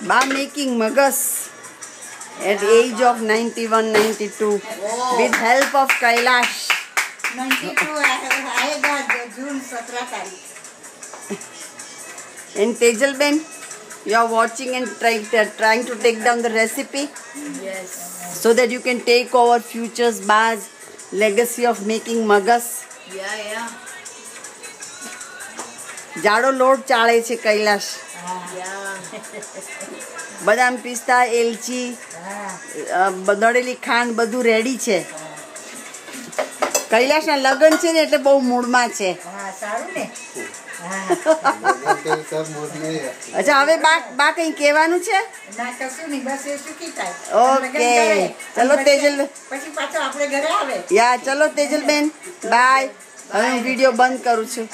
by making magas at age of 91, 92 with help of Kailash. 92 आएगा जून 17 तारीख. And Tejal Ben, you are watching and trying to take down the recipe. Yes. So that you can take over future's Ba's legacy of making magas. Yeah. જાડો લોટ ચાળે છે કૈલાશ. બદામ પિસ્તા એલચી દળેલી ખાંડ બધું ready છે. કૈલાશના લગ્ન છે ને એટલે બહુ મૂડમાં છે. સારું ને. અચ્છા હવે બા કઈ કહેવાનું છે? ના કશું નહીં, બસ એ સુખી થાય. ઓકે ચલો તેજલ પછી પાછો આપણે ઘરે આવે. યા ચલો તેજલ બેન બાય. હવે હું વિડીયો બંધ કરું છું.